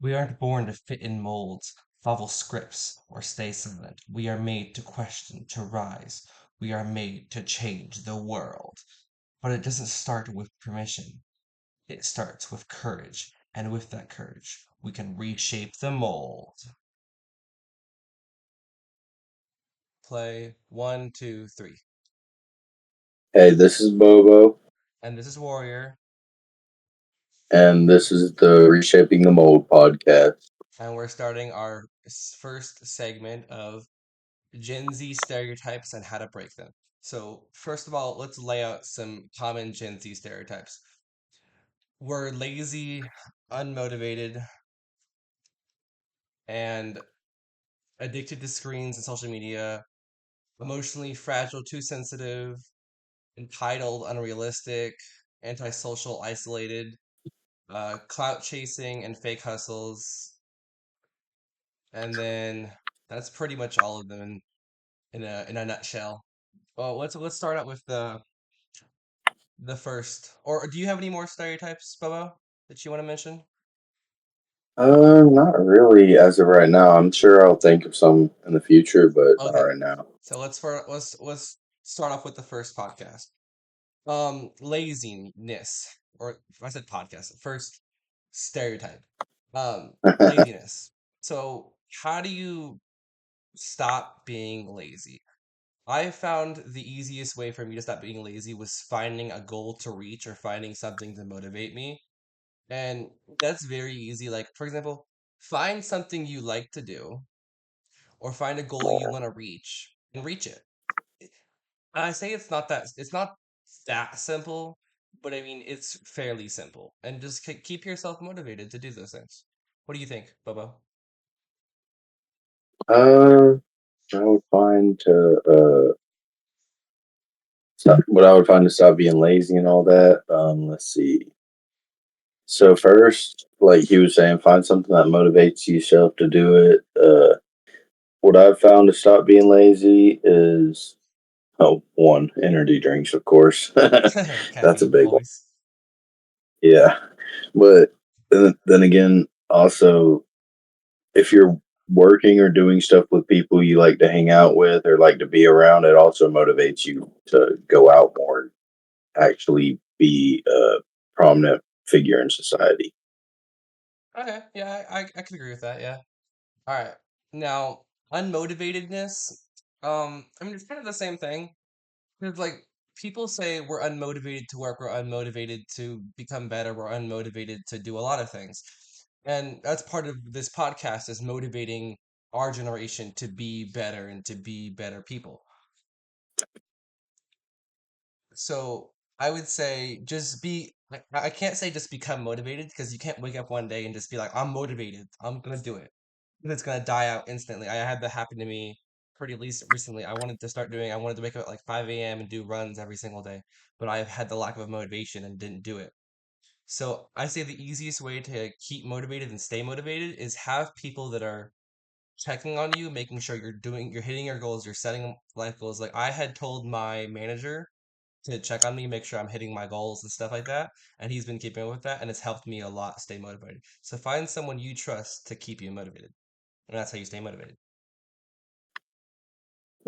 We aren't born to fit in molds, follow scripts, or stay silent. We are made to question, to rise. We are made to change the world. But it doesn't start with permission. It starts with courage. And with that courage, we can reshape the mold. Play one, two, three. Hey, this is Bobo, And this is Warrior. and this is the Reshaping the Mold podcast. And we're starting our first segment of Gen Z stereotypes and how to break them. So, first of all, let's lay out some common Gen Z stereotypes. We're lazy, unmotivated, and addicted to screens and social media, emotionally fragile, too sensitive, entitled, unrealistic, antisocial, isolated, clout chasing, and fake hustles. And then that's pretty much all of them in a nutshell. Well, let's start out with the first. Or do you have any more stereotypes, Bobo, that you want to mention? Not really as of right now. I'm sure I'll think of some in the future, but not Okay, right now. so let's start off with the first podcast. Laziness, or I said podcast. First stereotype. Laziness. So how do you stop being lazy? I found the easiest way for me to stop being lazy was finding a goal to reach or finding something to motivate me. And that's very easy. Like, for example, find something you like to do or find a goal you want to reach and reach it. I say it's not that simple, but I mean it's fairly simple. And just keep yourself motivated to do those things. What do you think, Bobo? Uh, I would find to what I would find to stop being lazy and all that. Let's see. So first, like he was saying, find something that motivates yourself to do it. What I've found to stop being lazy is one energy drinks, of course. That's a Caffeine, big one. always. Yeah, but then again, also if you're working or doing stuff with people you like to hang out with or like to be around, it also motivates you to go out more and actually be a prominent figure in society. Okay, yeah, I can agree with that. Yeah. All right. Now, unmotivatedness. I mean, it's kind of the same thing. Because like people say we're unmotivated to work, we're unmotivated to become better, we're unmotivated to do a lot of things. And that's part of this podcast is motivating our generation to be better and to be better people. So I would say just be I can't say just become motivated because you can't wake up one day and just be like, I'm motivated. I'm gonna do it. And it's gonna die out instantly. I had that happen to me pretty least recently. I wanted to wake up at like 5 a.m. and do runs every single day, but I had the lack of motivation and didn't do it. So I say the easiest way to keep motivated and stay motivated is have people that are checking on you, making sure you're hitting your goals, you're setting life goals. Like I had told my manager to check on me, make sure I'm hitting my goals and stuff like that. And he's been keeping up with that, and it's helped me a lot stay motivated. So find someone you trust to keep you motivated, and that's how you stay motivated.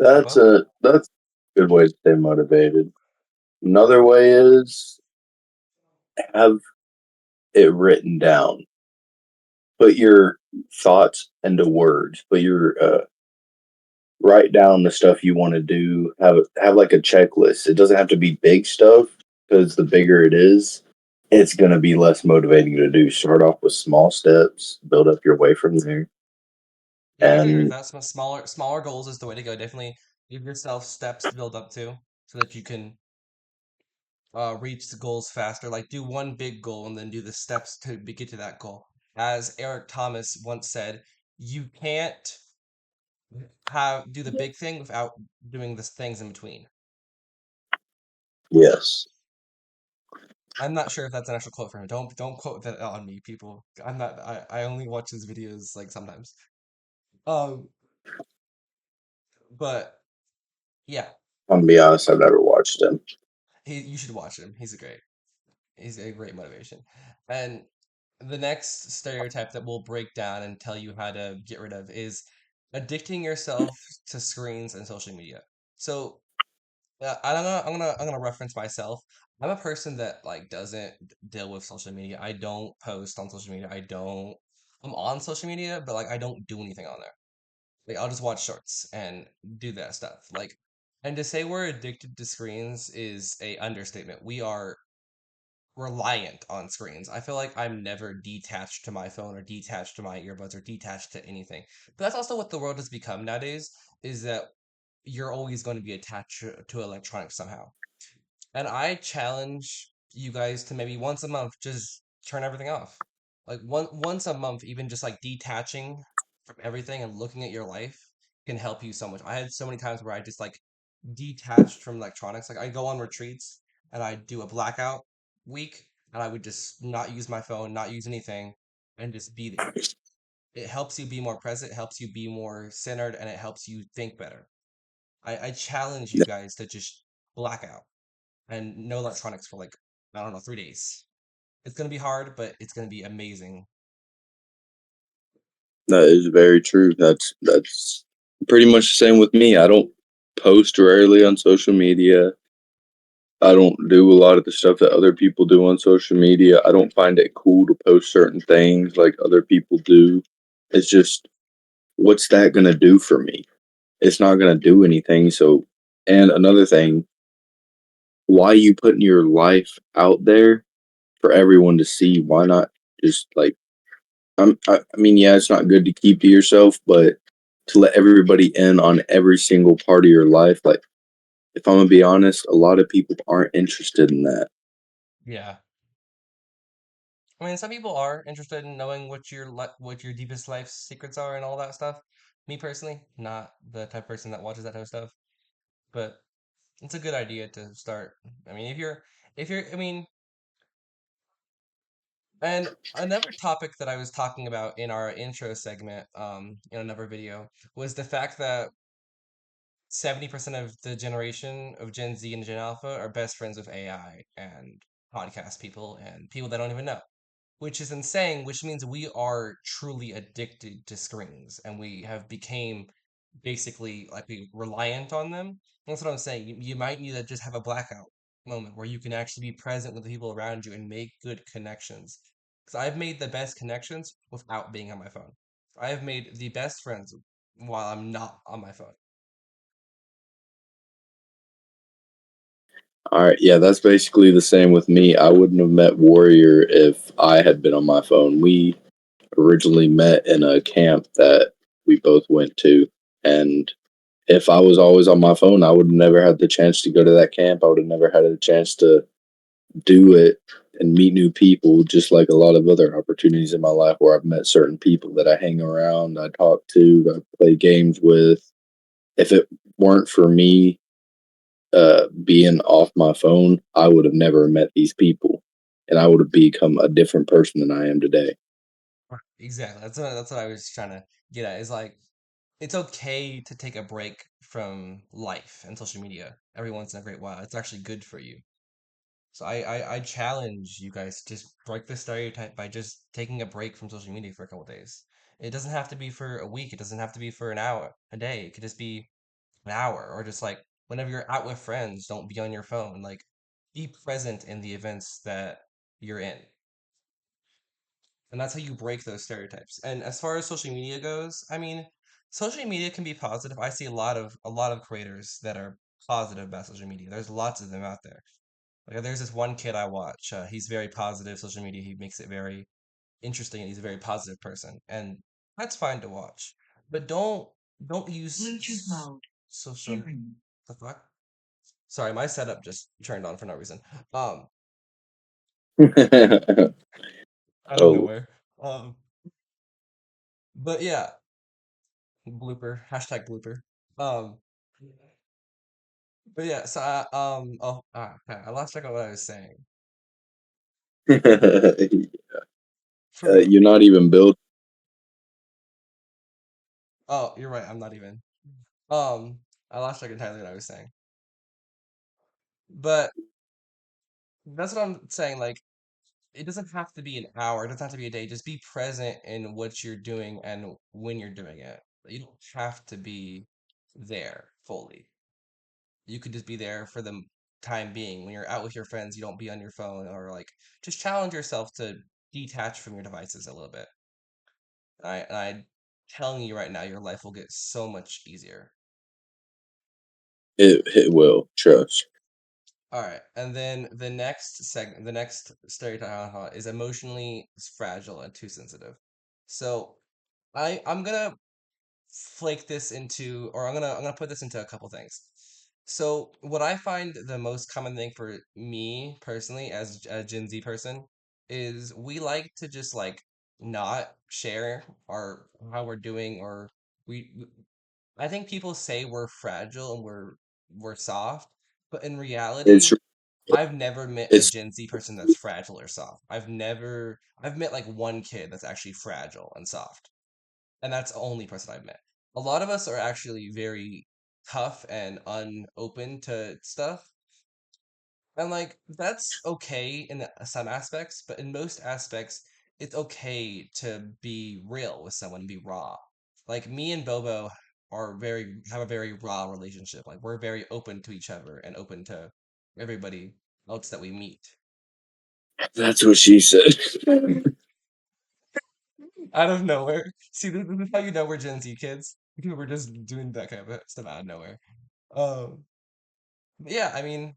Bubba? That's a good way to stay motivated. Another way is have it written down. Put your thoughts into words. Put your write down the stuff you want to do. Have like a checklist. It doesn't have to be big stuff because the bigger it is, it's going to be less motivating to do. Start off with small steps, build up your way from there. Yeah, I can agree with And that. Some smaller goals is the way to go. Definitely give yourself steps to build up to, so that you can reach the goals faster. Like do one big goal and then do the steps to get to that goal. As Eric Thomas once said, you can't have do the big thing without doing the things in between. yes, I'm not sure if that's an actual quote from him. Don't quote that on me, people. I'm not. I only watch his videos like sometimes. Um, but yeah, I'm gonna be honest, I've never watched him. you should watch him. He's a great motivation. And the next stereotype that we'll break down and tell you how to get rid of is addicting yourself to screens and social media. So I'm gonna reference myself. I'm a person that like doesn't deal with social media. I don't post on social media. I don't. I'm on social media, but like I don't do anything on there. Like I'll just watch shorts and do that stuff. Like, and to say we're addicted to screens is a understatement. We are reliant on screens. I feel like I'm never detached to my phone or detached to my earbuds or detached to anything. But that's also what the world has become nowadays, is that you're always going to be attached to electronics somehow. And I challenge you guys to maybe once a month just turn everything off. Like once a month, even just like detaching from everything and looking at your life can help you so much. I had so many times where I just like detached from electronics. Like I go on retreats and I do a blackout week and I would just not use my phone, not use anything, and just be there. It helps you be more present, helps you be more centered, and it helps you think better. I challenge you guys to just black out and no electronics for like, I don't know, 3 days. It's gonna be hard, but it's gonna be amazing. That is very true. That's pretty much the same with me. I don't post rarely on social media. I don't do a lot of the stuff that other people do on social media. I don't find it cool to post certain things like other people do. It's just, what's that going to do for me? It's not going to do anything. So, and another thing, why you putting your life out there for everyone to see? Why not just like, I mean, yeah, it's not good to keep to yourself, but to let everybody in on every single part of your life, like, if I'm gonna be honest, a lot of people aren't interested in that. Yeah. I mean, some people are interested in knowing what your deepest life secrets are and all that stuff. Me personally, not the type of person that watches that type of stuff, but it's a good idea to start. I mean, I mean, and another topic that I was talking about in our intro segment, in another video, was the fact that 70% of the generation of Gen Z and Gen Alpha are best friends with AI and podcast people and people that don't even know, which is insane, which means we are truly addicted to screens and we have became basically like we reliant on them. That's what I'm saying. You might need to just have a blackout moment where you can actually be present with the people around you and make good connections. Because I've made the best connections without being on my phone. I have made the best friends while I'm not on my phone. All right, yeah, that's basically the same with me. I wouldn't have met Warrior if I had been on my phone. We originally met in a camp that we both went to, and if I was always on my phone, I would have never had the chance to go to that camp. I would have never had a chance to do it and meet new people, just like a lot of other opportunities in my life where I've met certain people that I hang around, I talk to, I play games with. If it weren't for me being off my phone, I would have never met these people, and I would have become a different person than I am today. Exactly. That's what I was trying to get at. Is like it's okay to take a break from life and social media every once in a great while. It's actually good for you. So I challenge you guys to just break the stereotype by just taking a break from social media for a couple days. It doesn't have to be for a week. It doesn't have to be for an hour, a day. It could just be an hour or just like whenever you're out with friends, don't be on your phone. Like be present in the events that you're in. And that's how you break those stereotypes. And as far as social media goes, I mean, social media can be positive. I see a lot of creators that are positive about social media. There's lots of them out there. Like there's this one kid I watch. He's very positive social media. He makes it very interesting, and he's a very positive person, and that's fine to watch. But don't use social. The fuck? Sorry, my setup just turned on for no reason. Um, out of Oh, nowhere. But yeah, blooper. Hashtag blooper. Um, but yeah. So I lost track of what I was saying. For real. you're not even built. Oh, you're right. I'm not even. Um, I lost track entirely what I was saying. But that's what I'm saying. Like it doesn't have to be an hour, it doesn't have to be a day. Just be present in what you're doing and when you're doing it. You don't have to be there fully. You could just be there for the time being. When you're out with your friends, you don't be on your phone or like just challenge yourself to detach from your devices a little bit. I'm telling you right now, your life will get so much easier. It will, trust. All right, and then the next stereotype is emotionally fragile and too sensitive. So I'm gonna flake this into, or I'm gonna put this into a couple things. So what I find the most common thing for me personally as a Gen Z person is we like to just like not share our how we're doing, or we I think people say we're fragile and we're soft, but in It's reality, I've never met a it's Gen Z person that's fragile or soft. I've met like one kid that's actually fragile and soft, and that's the only person I've met. A lot of us are actually very tough and unopen to stuff, and like that's okay in some aspects, but in most aspects, it's okay to be real with someone and be raw. Like me and Bobo are very have a very raw relationship. Like we're very open to each other and open to everybody else that we meet. That's what she said. Out of nowhere. See, this is how you know we're Gen Z kids. Because we're just doing that kind of stuff out of nowhere. Um, but yeah, I mean,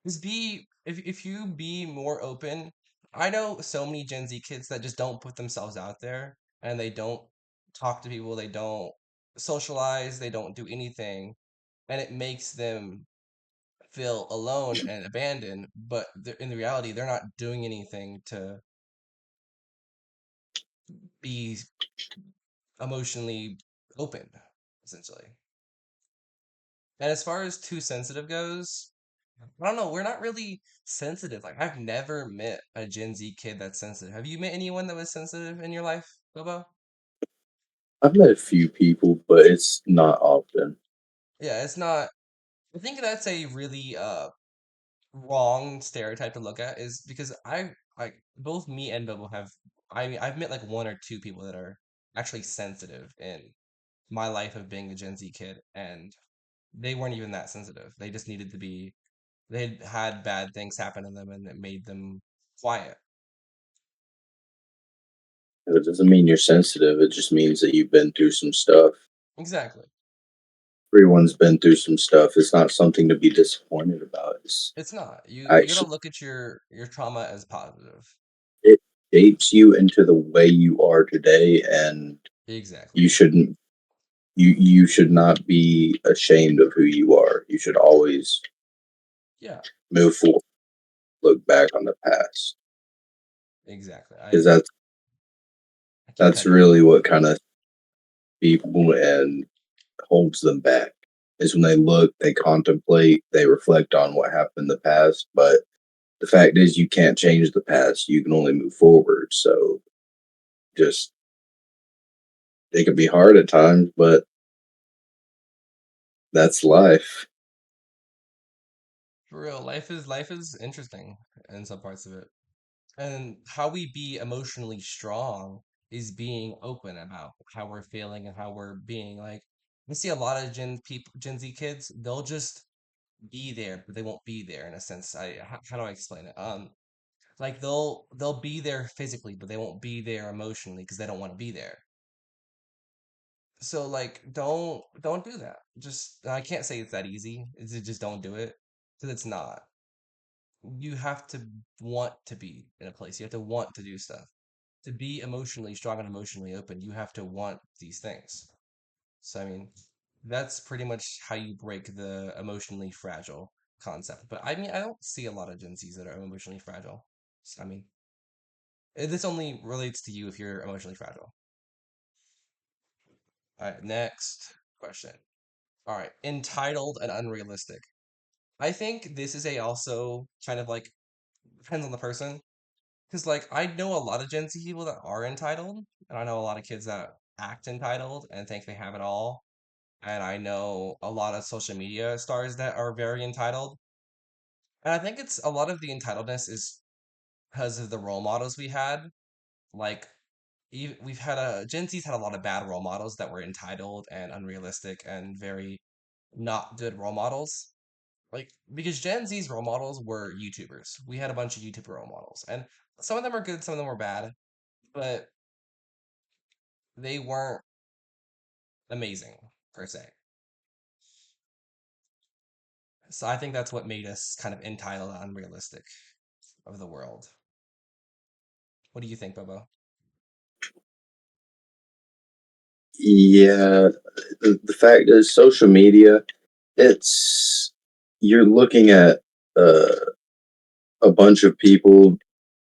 just be if you be more open. I know so many Gen Z kids that just don't put themselves out there and they don't talk to people, they don't socialize, they don't do anything, and it makes them feel alone and abandoned. But in the reality, they're not doing anything to be emotionally open, essentially. And as far as too sensitive goes, I don't know. We're not really sensitive. Like I've never met a Gen Z kid that's sensitive. Have you met anyone that was sensitive in your life, Bobo? I've met a few people, but it's not often. Yeah, it's not. I think that's a really wrong stereotype to look at is because I like both me and Bobo have I mean I've met like one or two people that are actually sensitive in my life of being a Gen Z kid, and they weren't even that sensitive. They just needed to be they had bad things happen to them and it made them quiet. It doesn't mean you're sensitive. It just means that you've been through some stuff. Exactly. Everyone's been through some stuff. It's not something to be disappointed about. It's It's not. You gotta actually look at your trauma as positive. it shapes you into the way you are today, and Exactly. you shouldn't you should not be ashamed of who you are. You should always Yeah, move forward, look back on the past, exactly. because I keep that's cutting you really off. what kind of people and holds them back. Is when they look, they contemplate, they reflect on what happened in the past. But the fact is, you can't change the past. You can only move forward. So just it can be hard at times, but that's life. For real, life is interesting in some parts of it. And how we be emotionally strong is being open about how we're feeling and how we're being. Like I see a lot of Gen Z kids, they'll just be there, but they won't be there in a sense. How do I explain it? Like they'll be there physically, but they won't be there emotionally because they don't want to be there. So like don't do that. Just I can't say it's that easy. Just don't do it because it's not. You have to want to be in a place. You have to want to do stuff. To be emotionally strong and emotionally open, you have to want these things. So I mean, that's pretty much how you break the emotionally fragile concept. But I mean, I don't see a lot of Gen Zs that are emotionally fragile. So, I mean, this only relates to you if you're emotionally fragile. All right, next question. All right, entitled and unrealistic. I think this is a also kind of like depends on the person. Because like I know a lot of Gen Z people that are entitled, and I know a lot of kids that act entitled and think they have it all. And I know a lot of social media stars that are very entitled. And I think it's a lot of the entitledness is because of the role models we had. Like, we've had a Gen Z's had a lot of bad role models that were entitled and unrealistic and very not good role models. Like, because Gen Z's role models were YouTubers. We had a bunch of YouTuber role models, and some of them are good, some of them were bad, but they weren't amazing per se. So I think that's what made us kind of entitled and unrealistic of the world. What do you think, Bobo? Yeah, the fact is, social media, it's you're looking at uh, a bunch of people.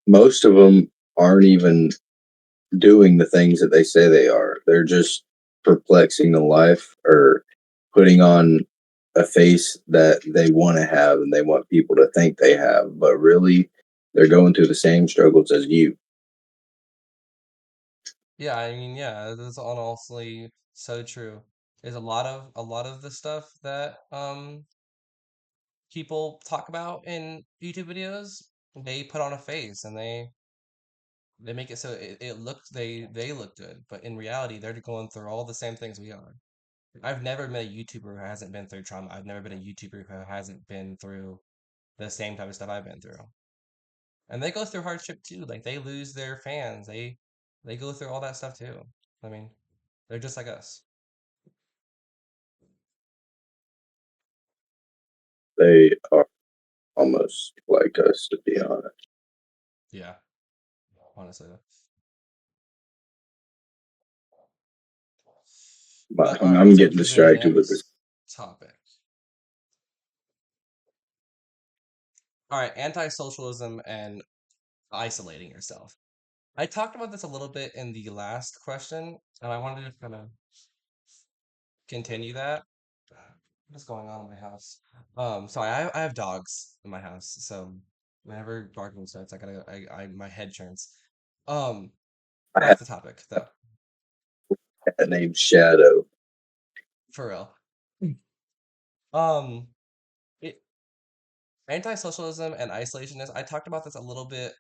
Most of them aren't even doing the things that they say they are. They're just perplexing the life or putting on a face that they want to have and they want people to think they have, but really they're going through the same struggles as you. Yeah, I mean, yeah, that's honestly so true. There's a lot of the stuff that people talk about in YouTube videos, they put on a face and they make it so it looks they look good, but in reality they're going through all the same things we are. I've never met a YouTuber who hasn't been through trauma. I've never been a YouTuber who hasn't been through the same type of stuff I've been through. And they go through hardship too. Like they lose their fans. They go through all that stuff too. I mean, they're just like us. They are almost like us, to be honest. Yeah, honestly. But But all right, I'm let's move getting to the distracted with this. next topic. All right, anti-socialism and isolating yourself. I talked about this a little bit in the last question, and I wanted to kind of continue that. What is going on in my house? Sorry, I have dogs in my house, so whenever barking starts, my head turns. Um, I Back have to the topic though, a named Shadow. for real. Um, it, Anti-socialism and isolationism. I talked about this a little bit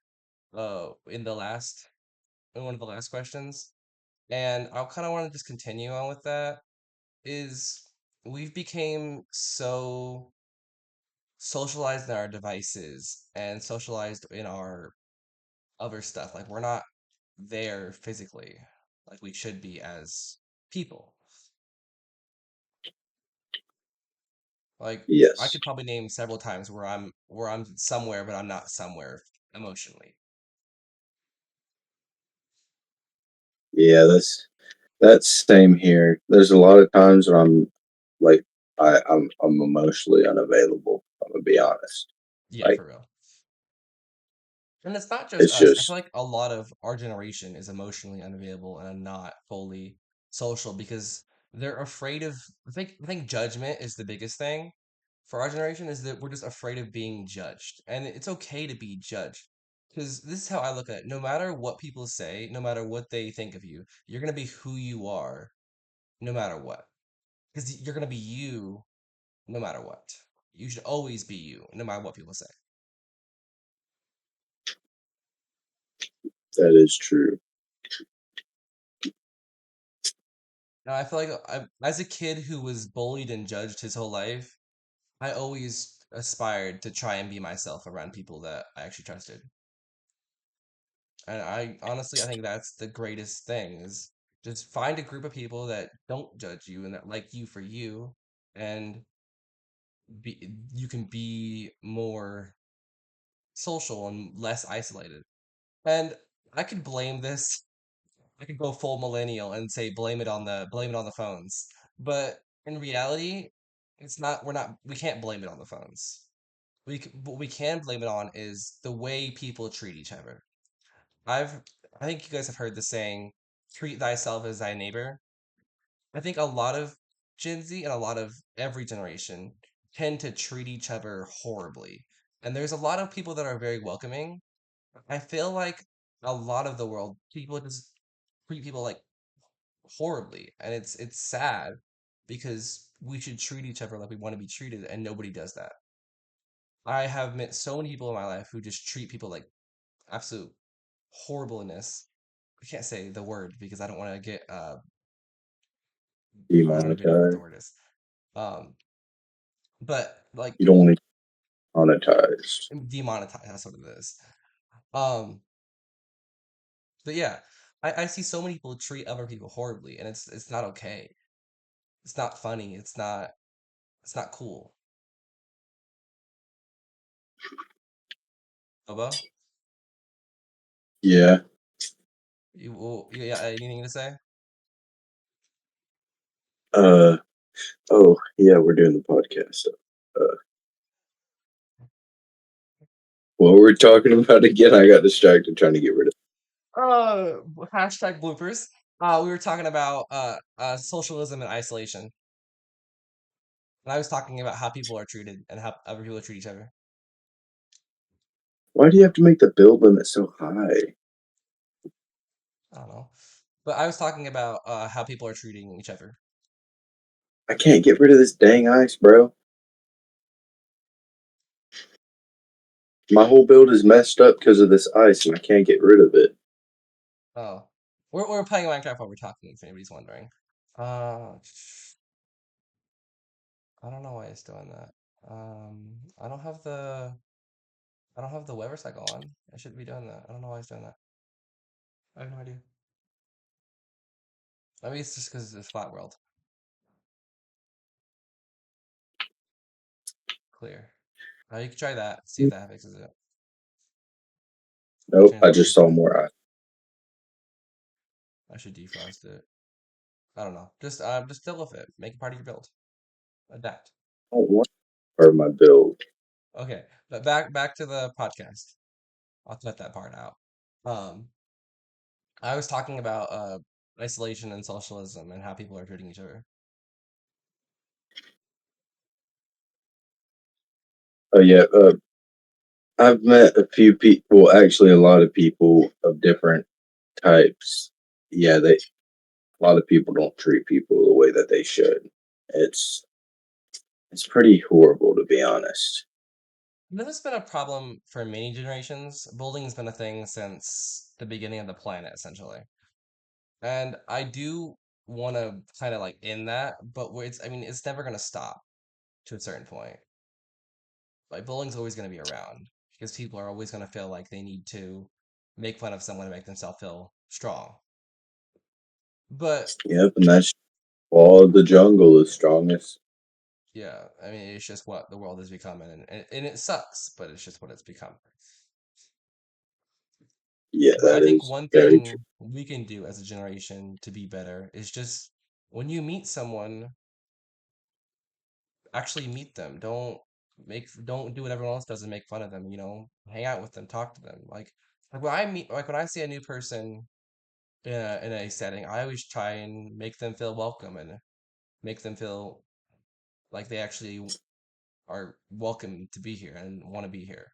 in one of the last questions, and I kind of want to just continue on with that. Is we've became so socialized in our devices and socialized in our other stuff. Like we're not there physically like we should be as people. Like I Yes. could probably name several times where I'm somewhere but I'm not somewhere emotionally. Yeah, that's same here. There's a lot of times when I'm like I'm emotionally unavailable. I'm gonna be honest. Yeah, Like for real. And it's not just it's us. I feel just like a lot of our generation is emotionally unavailable and not fully social because they're afraid of I think judgment is the biggest thing for our generation is that we're just afraid of being judged. And it's okay to be judged. Because this is how I look at it. No matter what people say, no matter what they think of you, you're gonna be who you are no matter what. Because you're gonna be you no matter what. You should always be you, no matter what people say. that is true. Now, I feel like as a kid who was bullied and judged his whole life, I always aspired to try and be myself around people that I actually trusted. And I honestly, I think that's the greatest thing is just find a group of people that don't judge you and that like you for you, and you can be more social and less isolated. And I could blame this I could go full millennial and say blame it on the phones. But in reality, it's not we can't blame it on the phones. What we can blame it on is the way people treat each other. I've I think you guys have heard the saying, treat thyself as thy neighbor. I think a lot of Gen Z and a lot of every generation tend to treat each other horribly. And there's a lot of people that are very welcoming. I feel like a lot of the world, people just treat people like horribly, and it's sad because we should treat each other like we want to be treated, and nobody does that. I have met so many people in my life who just treat people like absolute horribleness. I can't say the word because I don't want to get I don't even know what the Demonetized. word is. Um, but like You don't want to monetize. demonetized, that's what it is. Um, but yeah, I see so many people treat other people horribly, and it's not okay. It's not funny. It's not cool. Bobo, Yeah. yeah, anything to say? Uh. Oh, yeah. We're doing the podcast. Uh, what were we talking about again? I got distracted trying to get rid of. Hashtag bloopers. We were talking about socialism and isolation, and I was talking about how people are treated and how other people treat each other. Why do you have to make the build limit so high? I don't know, but I was talking about how people are treating each other. I can't get rid of this dang ice, bro. My whole build is messed up because of this ice, and I can't get rid of it. Oh, we're playing Minecraft while we're talking. If anybody's wondering, uh, I don't know why it's doing that. I don't have the weather cycle on. I shouldn't be doing that. I don't know why it's doing that. I have no idea. Maybe it's just because it's a flat world. Clear. You can try that. See if that fixes it. Nope, Change I the just weather. saw more ice. I should defrost it. I don't know. Just deal with it. Make it part of your build. Adapt. I don't want part of my build. Okay, but back to the podcast. I'll cut that part out. Um, I was talking about isolation and socialism and how people are treating each other. Oh yeah, I've met a few people, actually a lot of people of different types. Yeah, they a lot of people don't treat people the way that they should. It's it's pretty horrible to be honest. This has been a problem for many generations. Bullying's been a thing since the beginning of the planet, essentially. And I do want to kind of like end that, but I mean, it's never going to stop to a certain point. Like, bullying's always going to be around because people are always going to feel like they need to make fun of someone to make themselves feel strong. But Yep, and that's all the jungle is strongest. yeah, I mean, it's just what the world is becoming, and it sucks, but it's just what it's become. Yeah, But I that think is one very true. thing we can do as a generation to be better is just when you meet someone, actually meet them. Don't do what everyone else does and make fun of them, hang out with them, talk to them. Like when I see a new person in a setting, I always try and make them feel welcome and make them feel like they actually are welcome to be here and want to be here.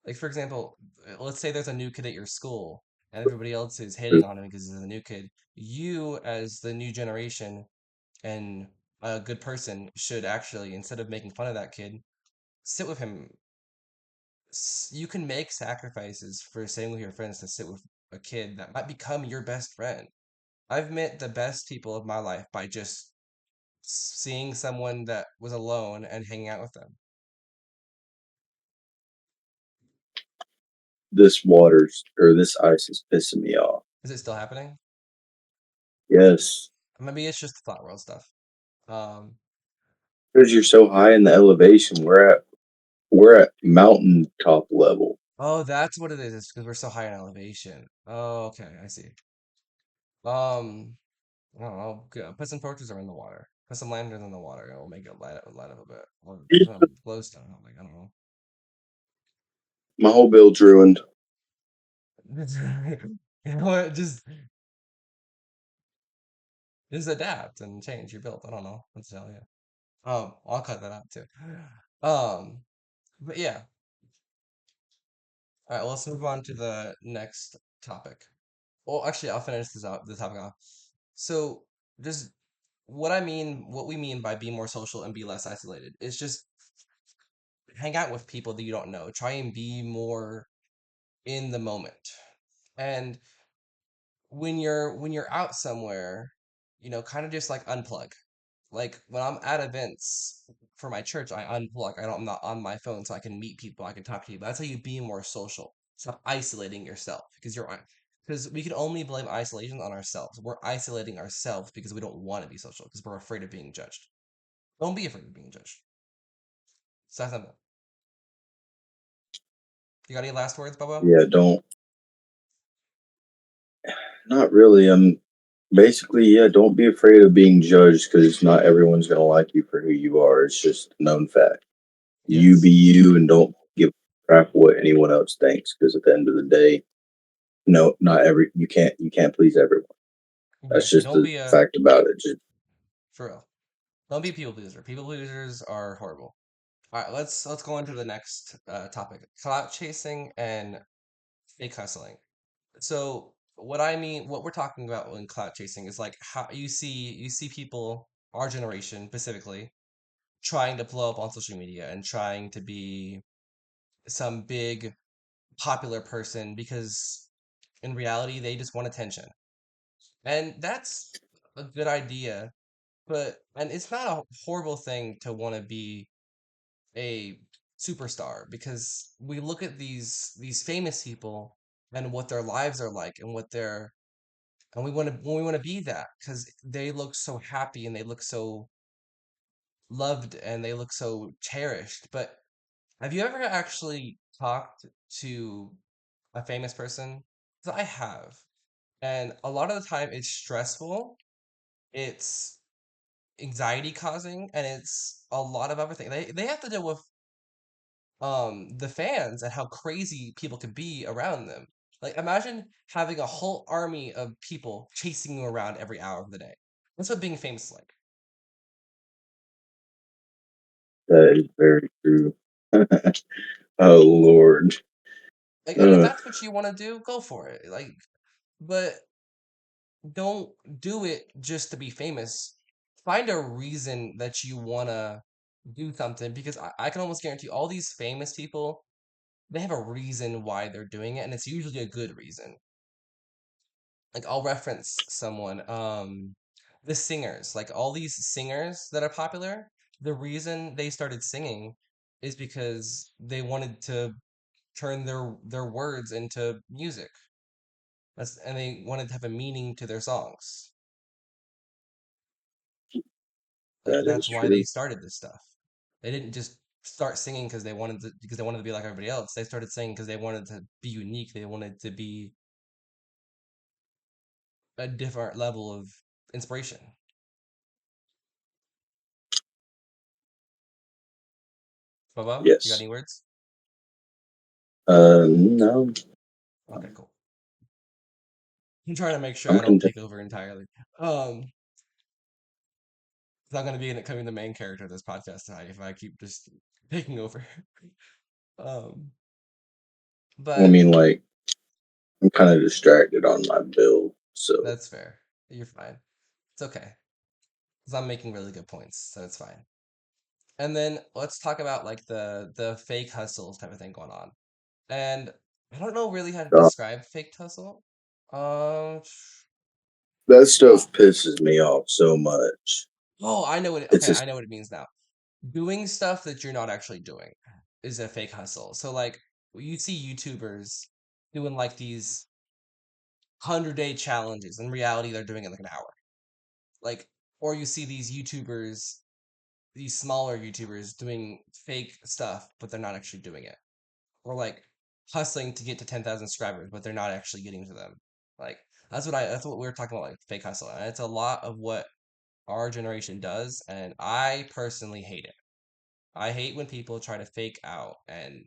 Like for example, let's say there's a new kid at your school and everybody else is hating on him because he's a new kid. You, as the new generation and a good person, should actually, instead of making fun of that kid, sit with him. You can make sacrifices for staying with your friends to sit with a kid that might become your best friend. I've met the best people of my life by just seeing someone that was alone and hanging out with them. This water's or this ice is pissing me off. Is it still happening? Yes, Maybe it's just the flat world stuff. Um, because you're so high in the elevation. We're at mountaintop level. oh, that's what it is. It's because we're so high in elevation. Oh, okay, I see. Um, I don't know. Put some torches in the water. Put some lanterns in the water. It'll make it light up a bit. Or some glowstone. Like I don't know. My whole build's ruined. You know what? Just adapt and change your build. I don't know what to tell you. I'll cut that out too. Um, but yeah. All right, well, let's move on to the next topic. Well, actually, I'll finish the topic off. So, just what we mean by be more social and be less isolated is just hang out with people that you don't know. Try and be more. in the moment. And when you're out somewhere, kind of just like unplug. Like when I'm at events for my church, I unplug. I'm not on my phone, so I can meet people, I can talk to people. That's how you be more social. Stop isolating yourself because we can only blame isolation on ourselves. We're isolating ourselves because we don't want to be social because we're afraid of being judged. Don't be afraid of being judged. So that's simple. You got any last words, Bubba? Yeah, don't. Not really. Basically, yeah, don't be afraid of being judged because not everyone's gonna like you for who you are. It's just a known fact. You be Yes. you and don't give a crap what anyone else thinks because at the end of the day, no, not every you can't please everyone. That's Exactly. just Don't the be a fact about it. Just For real. Don't be a people pleaser. People pleasers are horrible. All right, let's go on to the next topic: clout chasing and fake hustling. So what we're talking about when clout chasing is like how you see people, our generation specifically, trying to blow up on social media and trying to be some big popular person because in reality they just want attention. And that's a good idea, and it's not a horrible thing to want to be a superstar because we look at these famous people and what their lives are like and we want to be that because they look so happy and they look so loved and they look so cherished. But have you ever actually talked to a famous person? 'Cause I have, and a lot of the time it's stressful, it's anxiety causing, and it's a lot of everything. They have to deal with the fans and how crazy people could be around them. Like imagine having a whole army of people chasing you around every hour of the day. That's what being famous is like. that is very true. Oh Lord. And if Uh, that's what you want to do, go for it. Like, but don't do it just to be famous. Find a reason that you wanna do something because I can almost guarantee all these famous people, they have a reason why they're doing it, and it's usually a good reason. Like I'll reference someone, the singers, like all these singers that are popular, the reason they started singing is because they wanted to turn their words into music. And they wanted to have a meaning to their songs. Like that is that's why they true. started this stuff. They didn't just start singing because they wanted to be like everybody else. They started singing because they wanted to be unique. They wanted to be a different level of inspiration. Bubba, you got Yes. any words? No, Okay, cool. I'm trying to make sure I'm I don't content. take over entirely. 'Cause I'm gonna be becoming the main character of this podcast tonight if I keep just taking over. Um, I but mean, like, I'm kind of distracted on my build, so that's fair. You're fine. It's okay. Because I'm making really good points, so it's fine. And then let's talk about like the fake hustles type of thing going on. And I don't know really how to uh, describe fake hustle. Um, that stuff pisses me off so much. oh, I know It's okay, just I know what it means now. Doing stuff that you're not actually doing is a fake hustle. So like you see YouTubers doing like these 100-day challenges. In reality, they're doing it in like an hour. Like, or you see these YouTubers, these smaller YouTubers doing fake stuff, but they're not actually doing it. Or like hustling to get to 10,000 subscribers, but they're not actually getting to them. Like that's what we were talking about, like fake hustle. And it's a lot of what our generation does, and I personally hate it. I hate when people try to fake out and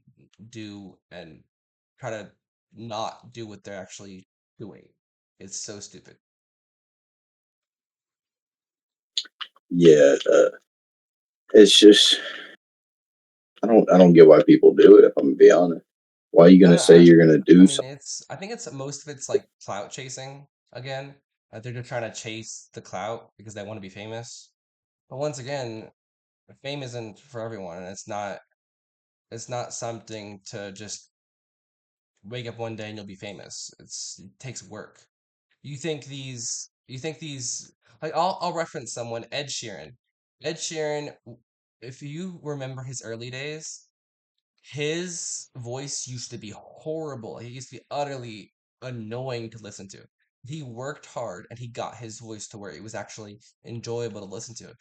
try to not do what they're actually doing. It's so stupid. yeah. It's just I don't get why people do it. If I'm gonna be honest, why are you gonna say I, you're gonna I do mean, something? I think it's most of it's like clout chasing again. They're just trying to chase the clout because they want to be famous. But once again, fame isn't for everyone, and it's not something to just wake up one day and you'll be famous. It takes work. You think these like I'll reference someone, Ed Sheeran. Ed Sheeran, if you remember his early days, his voice used to be horrible. He used to be utterly annoying to listen to. He worked hard and he got his voice to where it was actually enjoyable to listen to.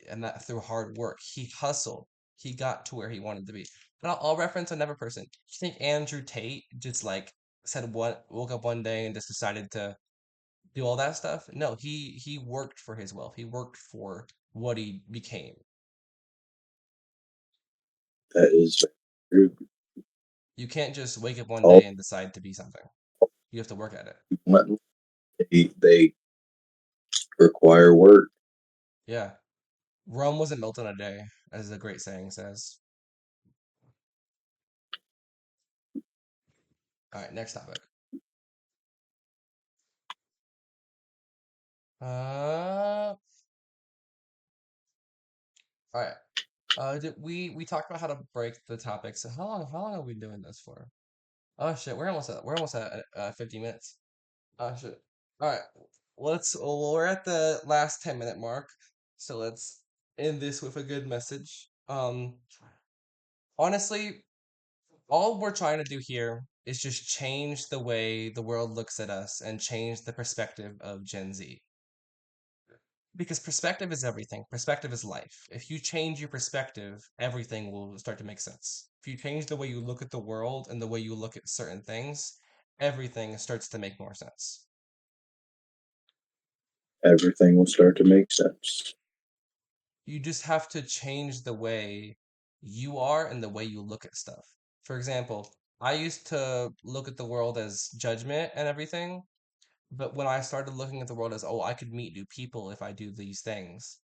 And that through hard work. He hustled. He got to where he wanted to be. But I'll reference another person. Do you think Andrew Tate just like said what woke up one day and just decided to do all that stuff? No, he worked for his wealth. He worked for what he became. That is true. You can't just wake up one All day and decide to be something. You have to work at it. they require work. Yeah. Rome wasn't built in a day, as the great saying says. All right, next topic. All right. We talked about how to break the topics. So how long have we been doing this for? Oh shit, we're almost at 50 minutes. Oh shit. All right. We're at the last 10-minute mark. So let's end this with a good message. Honestly, all we're trying to do here is just change the way the world looks at us and change the perspective of Gen Z. Because perspective is everything. Perspective is life. If you change your perspective, everything will start to make sense. If you change the way you look at the world and the way you look at certain things, everything starts to make more sense. Everything will start to make sense. You just have to change the way you are and the way you look at stuff. For example, I used to look at the world as judgment and everything, but when I started looking at the world as, oh, I could meet new people if I do these things,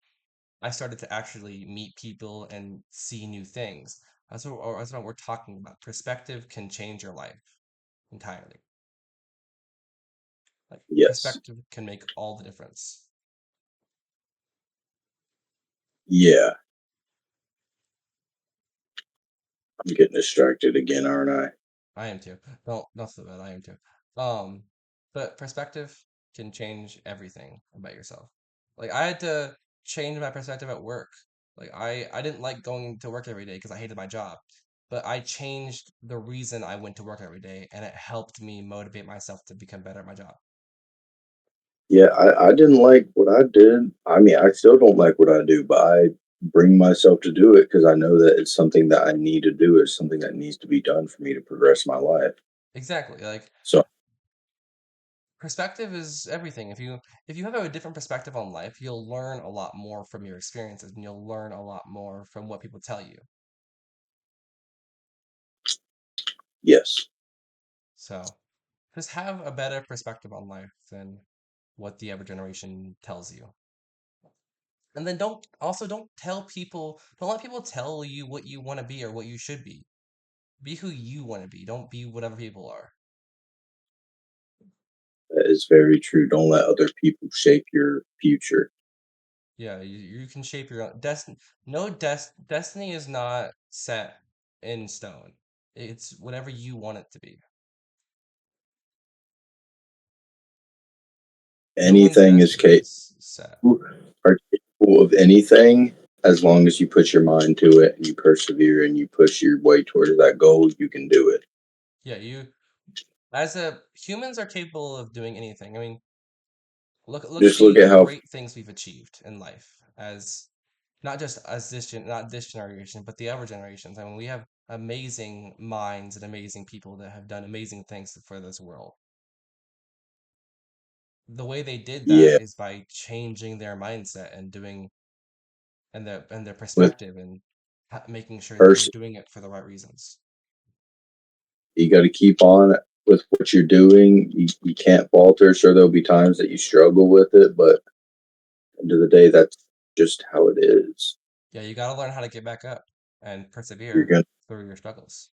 I started to actually meet people and see new things. That's what we're talking about. Perspective can change your life entirely. Like Yes. perspective can make all the difference. Yeah. I'm getting distracted again, aren't I? I am too. Don't feel bad. I am too. Um, but perspective can change everything about yourself. Like I had to change my perspective at work. Like I didn't like going to work every day because I hated my job. But I changed the reason I went to work every day, and it helped me motivate myself to become better at my job. Yeah, I didn't like what I did. I mean, I still don't like what I do, but I bring myself to do it because I know that it's something that I need to do. It's something that needs to be done for me to progress my life. Exactly. Like So, perspective is everything. If you have a different perspective on life, you'll learn a lot more from your experiences, and you'll learn a lot more from what people tell you. yes. So just have a better perspective on life than what the other generation tells you. And then don't let people tell you what you want to be or what you should be. Be who you want to be. Don't be whatever people are. That is very true. Don't let other people shape your future. Yeah, you can shape your own destiny. No, destiny is not set in stone. It's whatever you want it to be. No one's Anything is destiny capable is set. are capable of anything as long as you put your mind to it and you persevere and you push your way towards that goal, you can do it. Yeah, you as a humans are capable of doing anything. I mean, look at Just look the at how great things we've achieved in life as not just not this generation, but the other generations. I mean, we have amazing minds and amazing people that have done amazing things for this world. The way they did that yeah, is by changing their mindset and doing and their with perspective and making sure that they're person doing it for the right reasons. you got to keep on with what you're doing. You can't falter. Sure, there'll be times that you struggle with it, but at the end of the day, that's just how it is. Yeah, you got to learn how to get back up and You're persevere gonna through your struggles.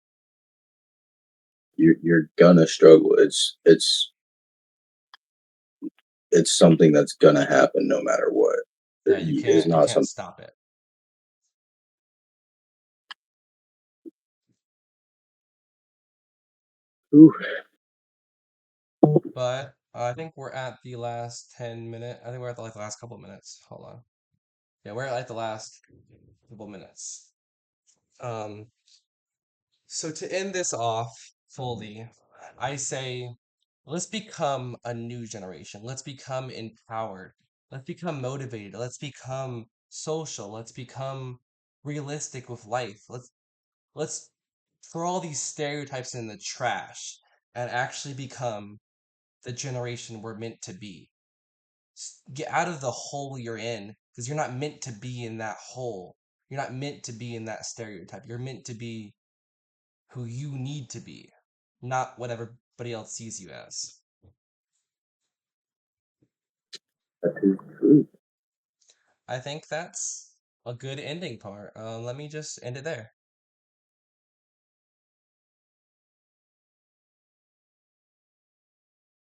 you're gonna struggle. It's something that's gonna happen no matter what. Yeah, you It's can't you not can't something stop it. Ooh, But I think we're at the last 10 minute. I think we're at the last couple minutes. Hold on. Yeah, we're at the last couple minutes. Um, so to end this off fully, I say let's become a new generation. Let's become empowered. Let's become motivated. Let's become social. Let's become realistic with life. Let's throw all these stereotypes in the trash and actually become the generation we're meant to be. Get out of the hole you're in because you're not meant to be in that hole. You're not meant to be in that stereotype. You're meant to be who you need to be, not what everybody else sees you as. that is true. I think that's a good ending part. Let me just end it there.